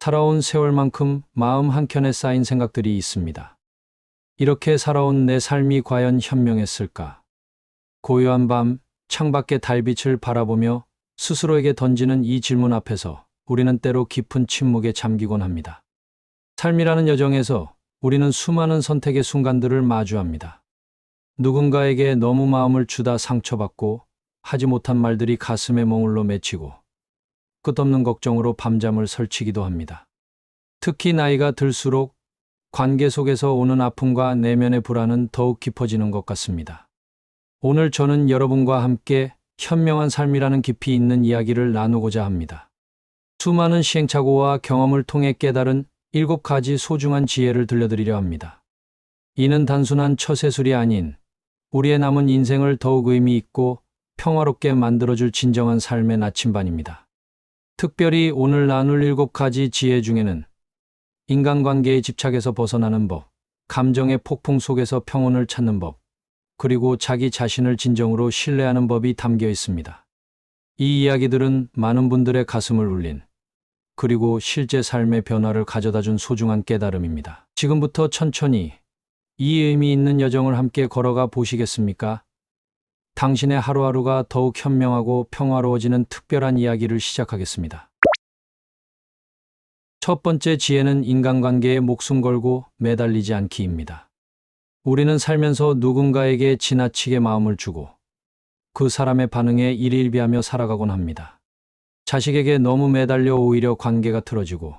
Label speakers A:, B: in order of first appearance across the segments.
A: 살아온 세월만큼 마음 한켠에 쌓인 생각들이 있습니다. 이렇게 살아온 내 삶이 과연 현명했을까? 고요한 밤, 창밖의 달빛을 바라보며 스스로에게 던지는 이 질문 앞에서 우리는 때로 깊은 침묵에 잠기곤 합니다. 삶이라는 여정에서 우리는 수많은 선택의 순간들을 마주합니다. 누군가에게 너무 마음을 주다 상처받고 하지 못한 말들이 가슴에 몽울로 맺히고 끝없는 걱정으로 밤잠을 설치기도 합니다. 특히 나이가 들수록 관계 속에서 오는 아픔과 내면의 불안은 더욱 깊어지는 것 같습니다. 오늘 저는 여러분과 함께 현명한 삶이라는 깊이 있는 이야기를 나누고자 합니다. 수많은 시행착오와 경험을 통해 깨달은 7가지 소중한 지혜를 들려드리려 합니다. 이는 단순한 처세술이 아닌 우리의 남은 인생을 더욱 의미 있고 평화롭게 만들어줄 진정한 삶의 나침반입니다. 특별히 오늘 나눌 7가지 지혜 중에는 인간관계의 집착에서 벗어나는 법, 감정의 폭풍 속에서 평온을 찾는 법, 그리고 자기 자신을 진정으로 신뢰하는 법이 담겨 있습니다. 이 이야기들은 많은 분들의 가슴을 울린, 그리고 실제 삶의 변화를 가져다준 소중한 깨달음입니다. 지금부터 천천히 이 의미 있는 여정을 함께 걸어가 보시겠습니까? 당신의 하루하루가 더욱 현명하고 평화로워지는 특별한 이야기를 시작하겠습니다. 첫 번째 지혜는 인간관계에 목숨 걸고 매달리지 않기입니다. 우리는 살면서 누군가에게 지나치게 마음을 주고 그 사람의 반응에 일일비하며 살아가곤 합니다. 자식에게 너무 매달려 오히려 관계가 틀어지고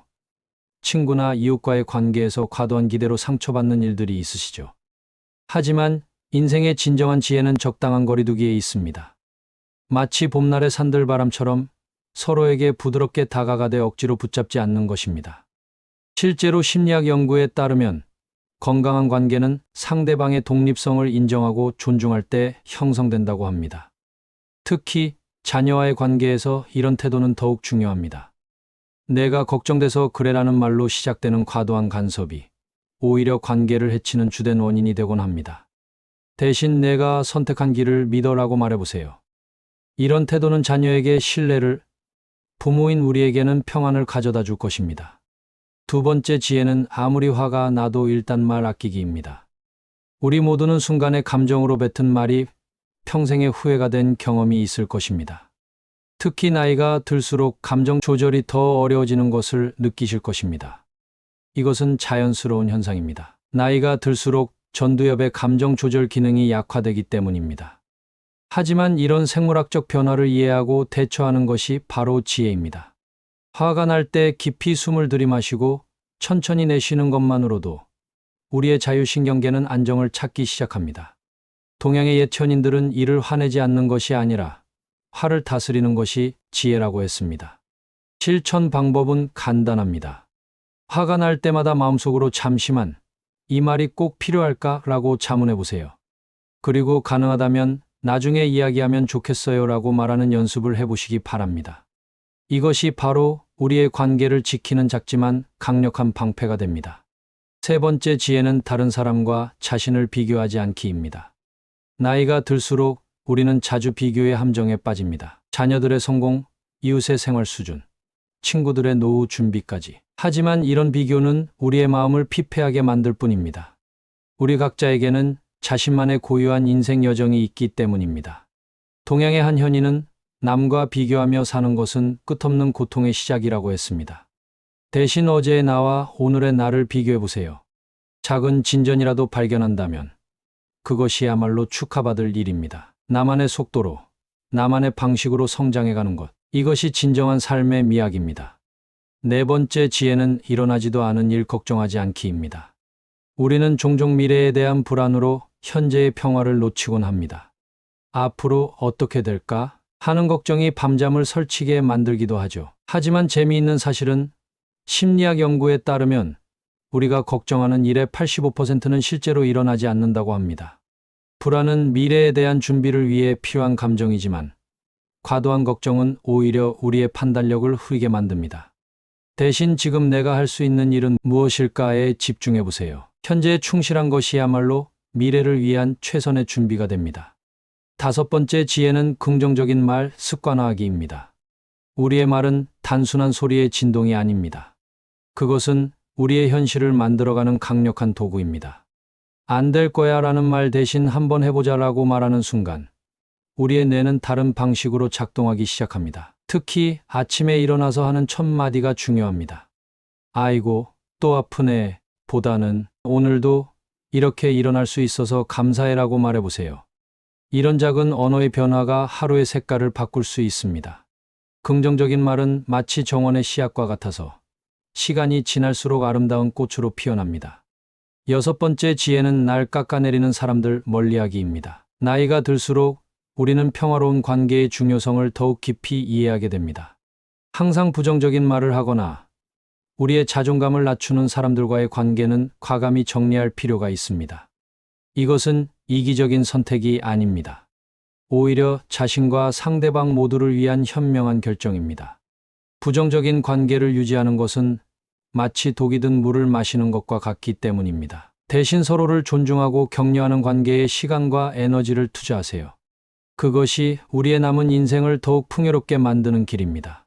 A: 친구나 이웃과의 관계에서 과도한 기대로 상처받는 일들이 있으시죠. 하지만 인생의 진정한 지혜는 적당한 거리두기에 있습니다. 마치 봄날의 산들바람처럼 서로에게 부드럽게 다가가되 억지로 붙잡지 않는 것입니다. 실제로 심리학 연구에 따르면 건강한 관계는 상대방의 독립성을 인정하고 존중할 때 형성된다고 합니다. 특히 자녀와의 관계에서 이런 태도는 더욱 중요합니다. 내가 걱정돼서 그래라는 말로 시작되는 과도한 간섭이 오히려 관계를 해치는 주된 원인이 되곤 합니다. 대신 내가 선택한 길을 믿어라고 말해보세요. 이런 태도는 자녀에게 신뢰를, 부모인 우리에게는 평안을 가져다 줄 것입니다. 두 번째 지혜는 아무리 화가 나도 일단 말 아끼기입니다. 우리 모두는 순간의 감정으로 뱉은 말이 평생의 후회가 된 경험이 있을 것입니다. 특히 나이가 들수록 감정 조절이 더 어려워지는 것을 느끼실 것입니다. 이것은 자연스러운 현상입니다. 나이가 들수록 전두엽의 감정 조절 기능이 약화되기 때문입니다. 하지만 이런 생물학적 변화를 이해하고 대처하는 것이 바로 지혜입니다. 화가 날 때 깊이 숨을 들이마시고 천천히 내쉬는 것만으로도 우리의 자율신경계는 안정을 찾기 시작합니다. 동양의 옛 현인들은 이를 화내지 않는 것이 아니라 화를 다스리는 것이 지혜라고 했습니다. 실천 방법은 간단합니다. 화가 날 때마다 마음속으로 잠시만 이 말이 꼭 필요할까? 라고 자문해 보세요. 그리고 가능하다면 나중에 이야기하면 좋겠어요 라고 말하는 연습을 해보시기 바랍니다. 이것이 바로 우리의 관계를 지키는 작지만 강력한 방패가 됩니다. 세 번째 지혜는 다른 사람과 자신을 비교하지 않기입니다. 나이가 들수록 우리는 자주 비교의 함정에 빠집니다. 자녀들의 성공, 이웃의 생활 수준, 친구들의 노후 준비까지. 하지만 이런 비교는 우리의 마음을 피폐하게 만들 뿐입니다. 우리 각자에게는 자신만의 고유한 인생 여정이 있기 때문입니다. 동양의 한 현인은 남과 비교하며 사는 것은 끝없는 고통의 시작이라고 했습니다. 대신 어제의 나와 오늘의 나를 비교해 보세요. 작은 진전이라도 발견한다면 그것이야말로 축하받을 일입니다. 나만의 속도로, 나만의 방식으로 성장해가는 것. 이것이 진정한 삶의 미학입니다. 네 번째 지혜는 일어나지도 않은 일 걱정하지 않기입니다. 우리는 종종 미래에 대한 불안으로 현재의 평화를 놓치곤 합니다. 앞으로 어떻게 될까? 하는 걱정이 밤잠을 설치게 만들기도 하죠. 하지만 재미있는 사실은 심리학 연구에 따르면 우리가 걱정하는 일의 85%는 실제로 일어나지 않는다고 합니다. 불안은 미래에 대한 준비를 위해 필요한 감정이지만 과도한 걱정은 오히려 우리의 판단력을 흐리게 만듭니다. 대신 지금 내가 할 수 있는 일은 무엇일까에 집중해 보세요. 현재에 충실한 것이야말로 미래를 위한 최선의 준비가 됩니다. 다섯 번째 지혜는 긍정적인 말 습관화하기입니다. 우리의 말은 단순한 소리의 진동이 아닙니다. 그것은 우리의 현실을 만들어가는 강력한 도구입니다. 안 될 거야 라는 말 대신 한번 해보자 라고 말하는 순간 우리의 뇌는 다른 방식으로 작동하기 시작합니다. 특히 아침에 일어나서 하는 첫 마디가 중요합니다. 아이고, 또 아프네 보다는 오늘도 이렇게 일어날 수 있어서 감사해라고 말해보세요. 이런 작은 언어의 변화가 하루의 색깔을 바꿀 수 있습니다. 긍정적인 말은 마치 정원의 씨앗과 같아서 시간이 지날수록 아름다운 꽃으로 피어납니다. 여섯 번째 지혜는 날 깎아내리는 사람들 멀리하기입니다. 나이가 들수록 우리는 평화로운 관계의 중요성을 더욱 깊이 이해하게 됩니다. 항상 부정적인 말을 하거나 우리의 자존감을 낮추는 사람들과의 관계는 과감히 정리할 필요가 있습니다. 이것은 이기적인 선택이 아닙니다. 오히려 자신과 상대방 모두를 위한 현명한 결정입니다. 부정적인 관계를 유지하는 것은 마치 독이 든 물을 마시는 것과 같기 때문입니다. 대신 서로를 존중하고 격려하는 관계에 시간과 에너지를 투자하세요. 그것이 우리의 남은 인생을 더욱 풍요롭게 만드는 길입니다.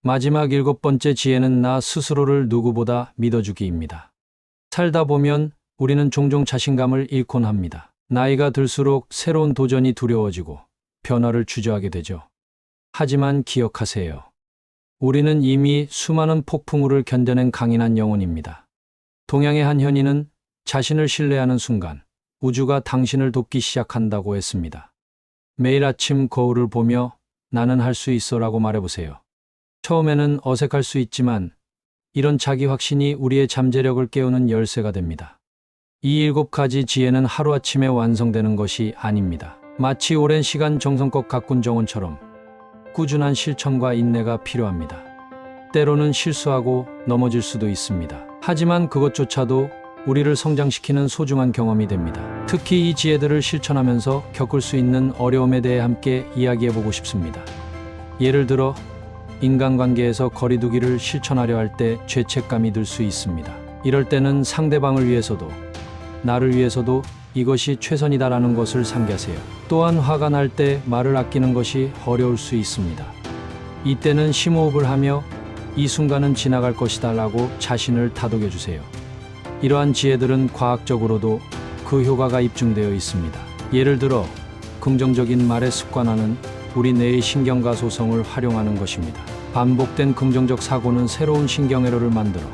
A: 마지막 일곱 번째 지혜는 나 스스로를 누구보다 믿어주기입니다. 살다 보면 우리는 종종 자신감을 잃곤 합니다. 나이가 들수록 새로운 도전이 두려워지고 변화를 주저하게 되죠. 하지만 기억하세요. 우리는 이미 수많은 폭풍우를 견뎌낸 강인한 영혼입니다. 동양의 한 현인은 자신을 신뢰하는 순간 우주가 당신을 돕기 시작한다고 했습니다. 매일 아침 거울을 보며 나는 할 수 있어라고 말해보세요. 처음에는 어색할 수 있지만 이런 자기 확신이 우리의 잠재력을 깨우는 열쇠가 됩니다. 이 일곱 가지 지혜는 하루아침에 완성되는 것이 아닙니다. 마치 오랜 시간 정성껏 가꾼 정원처럼 꾸준한 실천과 인내가 필요합니다. 때로는 실수하고 넘어질 수도 있습니다. 하지만 그것조차도 우리를 성장시키는 소중한 경험이 됩니다. 특히 이 지혜들을 실천하면서 겪을 수 있는 어려움에 대해 함께 이야기해보고 싶습니다. 예를 들어 인간관계에서 거리두기를 실천하려 할 때 죄책감이 들 수 있습니다. 이럴 때는 상대방을 위해서도 나를 위해서도 이것이 최선이다라는 것을 상기하세요. 또한 화가 날 때 말을 아끼는 것이 어려울 수 있습니다. 이때는 심호흡을 하며 이 순간은 지나갈 것이다 라고 자신을 다독여 주세요. 이러한 지혜들은 과학적으로도 그 효과가 입증되어 있습니다. 예를 들어 긍정적인 말의 습관화는 우리 뇌의 신경가소성을 활용하는 것입니다. 반복된 긍정적 사고는 새로운 신경회로를 만들어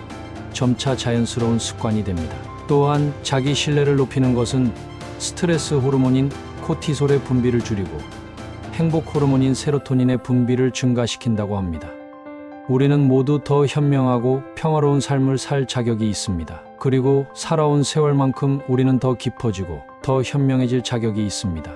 A: 점차 자연스러운 습관이 됩니다. 또한 자기 신뢰를 높이는 것은 스트레스 호르몬인 코티솔의 분비를 줄이고 행복 호르몬인 세로토닌의 분비를 증가시킨다고 합니다. 우리는 모두 더 현명하고 평화로운 삶을 살 자격이 있습니다. 그리고 살아온 세월만큼 우리는 더 깊어지고 더 현명해질 자격이 있습니다.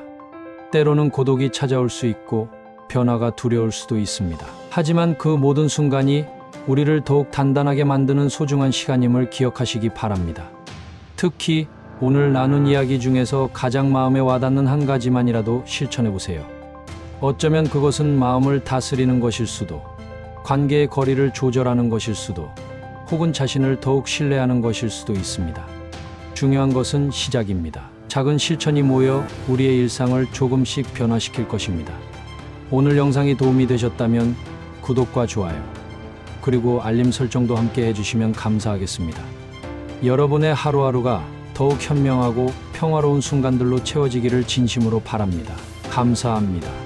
A: 때로는 고독이 찾아올 수 있고 변화가 두려울 수도 있습니다. 하지만 그 모든 순간이 우리를 더욱 단단하게 만드는 소중한 시간임을 기억하시기 바랍니다. 특히 오늘 나눈 이야기 중에서 가장 마음에 와닿는 한 가지만이라도 실천해보세요. 어쩌면 그것은 마음을 다스리는 것일 수도, 관계의 거리를 조절하는 것일 수도, 혹은 자신을 더욱 신뢰하는 것일 수도 있습니다. 중요한 것은 시작입니다. 작은 실천이 모여 우리의 일상을 조금씩 변화시킬 것입니다. 오늘 영상이 도움이 되셨다면 구독과 좋아요, 그리고 알림 설정도 함께 해주시면 감사하겠습니다. 여러분의 하루하루가 더욱 현명하고 평화로운 순간들로 채워지기를 진심으로 바랍니다. 감사합니다.